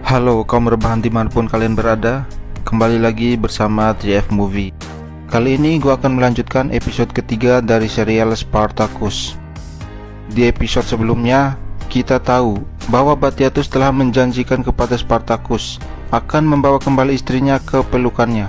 Halo kaum rebahan dimanapun kalian berada, kembali lagi bersama 3F Movie. Kali ini gue akan melanjutkan episode ketiga dari serial Spartacus. Di episode sebelumnya, kita tahu bahwa Batiatus telah menjanjikan kepada Spartacus akan membawa kembali istrinya ke pelukannya.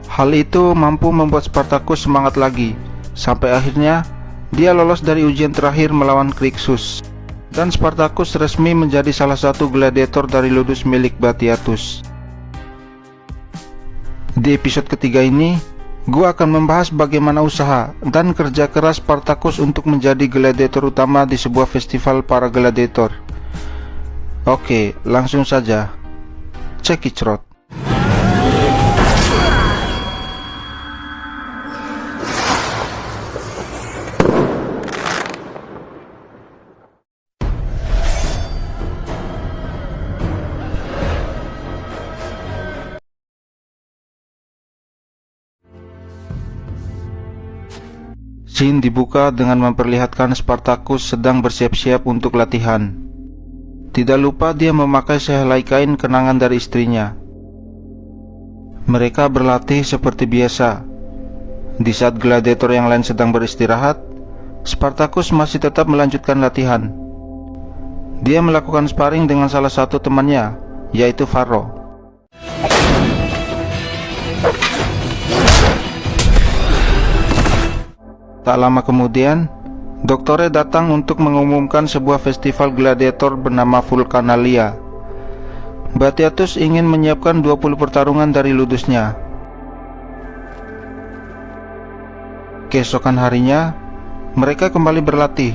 Hal itu mampu membuat Spartacus semangat lagi, sampai akhirnya dia lolos dari ujian terakhir melawan Crixus. Dan Spartacus resmi menjadi salah satu gladiator dari Ludus milik Batiatus. Di episode ketiga ini, gua akan membahas bagaimana usaha dan kerja keras Spartacus untuk menjadi gladiator utama di sebuah festival para gladiator. Oke, langsung saja. Check it out. Scene dibuka dengan memperlihatkan Spartacus sedang bersiap-siap untuk latihan. Tidak lupa dia memakai sehelai kain kenangan dari istrinya. Mereka berlatih seperti biasa. Di saat gladiator yang lain sedang beristirahat, Spartacus masih tetap melanjutkan latihan. Dia melakukan sparring dengan salah satu temannya, yaitu Varro. Tak lama kemudian, Doktore datang untuk mengumumkan sebuah festival gladiator bernama Vulcanalia. Batiatus ingin menyiapkan 20 pertarungan dari ludusnya. Keesokan harinya, mereka kembali berlatih.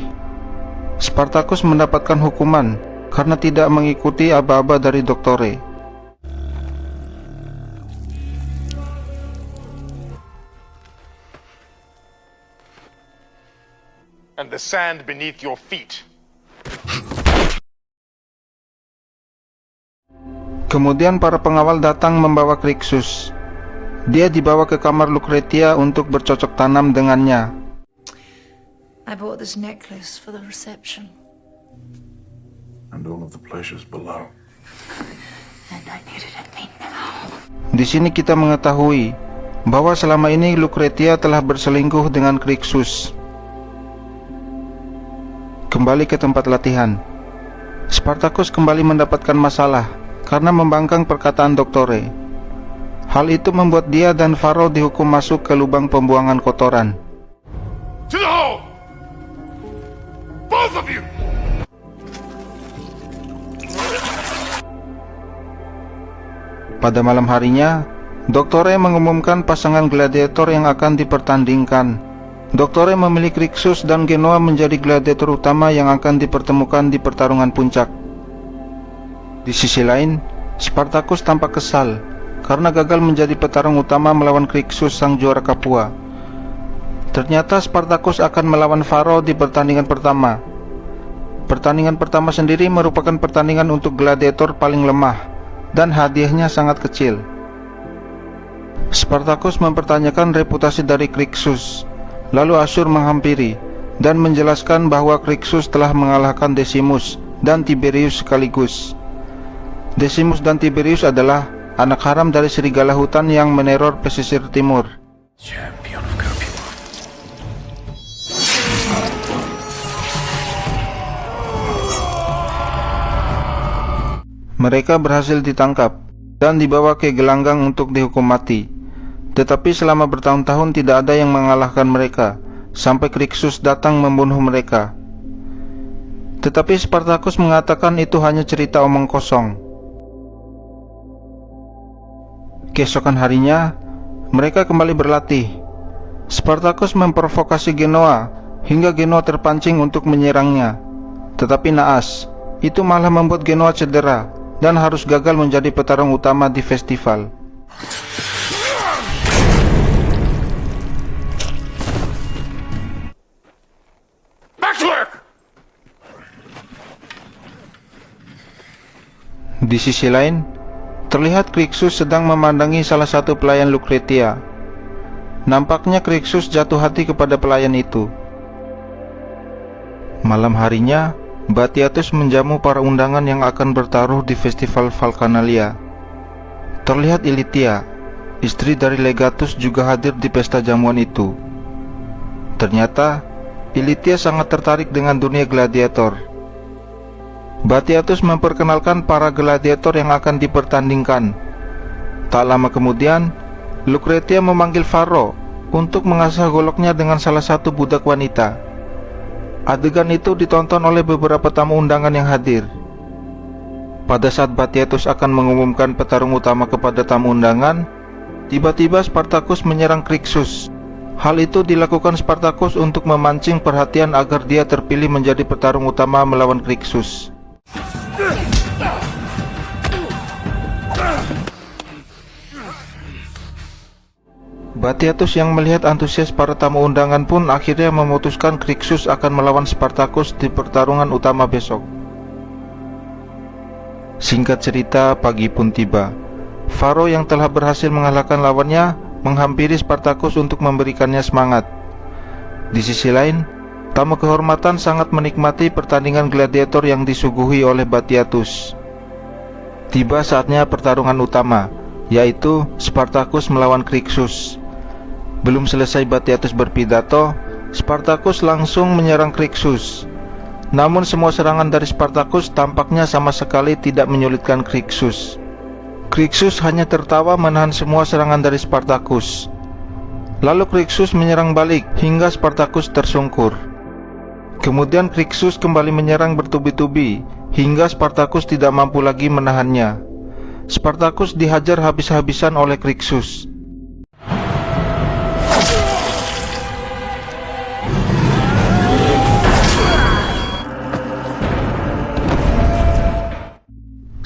Spartacus mendapatkan hukuman karena tidak mengikuti aba-aba dari Doktore. And the sand beneath your feet. Kemudian para pengawal datang membawa Crixus. Dia dibawa ke kamar Lucretia untuk bercocok tanam dengannya. I bought this necklace for the reception. And all of the pleasures below. And I needed it me now. Di sini kita mengetahui bahwa selama ini Lucretia telah berselingkuh dengan Crixus. Kembali ke tempat latihan, Spartacus kembali mendapatkan masalah karena membangkang perkataan Doktore. Hal itu membuat dia dan Varro dihukum masuk ke lubang pembuangan kotoran. To the hole! Both of you! Pada malam harinya, Doktore mengumumkan pasangan gladiator yang akan dipertandingkan. Doktore memilih Crixus dan Genoa menjadi gladiator utama yang akan dipertemukan di pertarungan puncak. Di sisi lain, Spartacus tampak kesal karena gagal menjadi petarung utama melawan Crixus sang juara Capua. Ternyata Spartacus akan melawan Varro di pertandingan pertama. Pertandingan pertama sendiri merupakan pertandingan untuk gladiator paling lemah dan hadiahnya sangat kecil. Spartacus mempertanyakan reputasi dari Crixus. Lalu Asur menghampiri dan menjelaskan bahwa Crixus telah mengalahkan Decimus dan Tiberius sekaligus. Decimus dan Tiberius adalah anak haram dari serigala hutan yang meneror pesisir timur. Champion of Capua. Mereka berhasil ditangkap dan dibawa ke gelanggang untuk dihukum mati. Tetapi selama bertahun-tahun tidak ada yang mengalahkan mereka, sampai Crixus datang membunuh mereka. Tetapi Spartacus mengatakan itu hanya cerita omong kosong. Keesokan harinya, mereka kembali berlatih. Spartacus memprovokasi Genoa, hingga Genoa terpancing untuk menyerangnya. Tetapi naas, itu malah membuat Genoa cedera, dan harus gagal menjadi petarung utama di festival. Di sisi lain, terlihat Crixus sedang memandangi salah satu pelayan Lucretia. Nampaknya Crixus jatuh hati kepada pelayan itu. Malam harinya, Batiatus menjamu para undangan yang akan bertaruh di festival Valkanalia. Terlihat Ilitia, istri dari Legatus, juga hadir di pesta jamuan itu. Ternyata Ilitia sangat tertarik dengan dunia gladiator. Batiatus memperkenalkan para gladiator yang akan dipertandingkan. Tak lama kemudian, Lucretia memanggil Varro untuk mengasah goloknya dengan salah satu budak wanita. Adegan itu ditonton oleh beberapa tamu undangan yang hadir. Pada saat Batiatus akan mengumumkan petarung utama kepada tamu undangan, tiba-tiba Spartacus menyerang Crixus. Hal itu dilakukan Spartacus untuk memancing perhatian agar dia terpilih menjadi petarung utama melawan Crixus. Batiatus yang melihat antusias para tamu undangan pun akhirnya memutuskan Crixus akan melawan Spartacus di pertarungan utama besok. Singkat cerita, pagi pun tiba. Varro yang telah berhasil mengalahkan lawannya menghampiri Spartacus untuk memberikannya semangat. Di sisi lain, tamu kehormatan sangat menikmati pertandingan gladiator yang disuguhi oleh Batiatus. Tiba saatnya pertarungan utama, yaitu Spartacus melawan Crixus. Belum selesai Batiatus berpidato, Spartacus langsung menyerang Crixus. Namun semua serangan dari Spartacus tampaknya sama sekali tidak menyulitkan Crixus. Crixus hanya tertawa menahan semua serangan dari Spartacus. Lalu Crixus menyerang balik hingga Spartacus tersungkur. Kemudian Crixus kembali menyerang bertubi-tubi hingga Spartacus tidak mampu lagi menahannya. Spartacus dihajar habis-habisan oleh Crixus.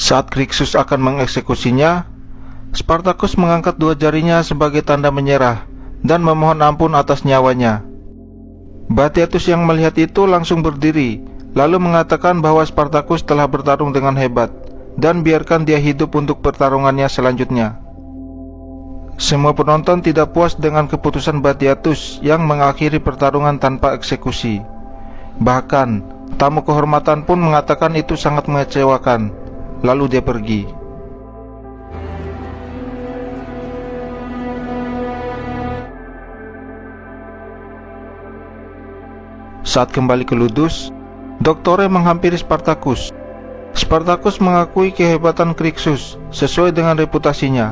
Saat Crixus akan mengeksekusinya, Spartacus mengangkat dua jarinya sebagai tanda menyerah dan memohon ampun atas nyawanya. Batiatus yang melihat itu langsung berdiri, lalu mengatakan bahwa Spartacus telah bertarung dengan hebat dan biarkan dia hidup untuk pertarungannya selanjutnya. Semua penonton tidak puas dengan keputusan Batiatus yang mengakhiri pertarungan tanpa eksekusi. Bahkan, tamu kehormatan pun mengatakan itu sangat mengecewakan. Lalu dia pergi. Saat kembali ke Ludus, Doktore menghampiri Spartacus. Spartacus mengakui kehebatan Crixus sesuai dengan reputasinya.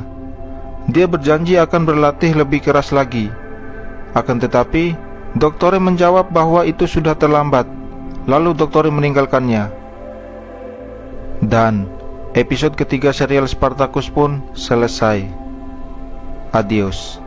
Dia berjanji akan berlatih lebih keras lagi. Akan tetapi, Doktore menjawab bahwa itu sudah terlambat. Lalu Doktore meninggalkannya. Dan episode ketiga serial Spartacus pun selesai. Adios.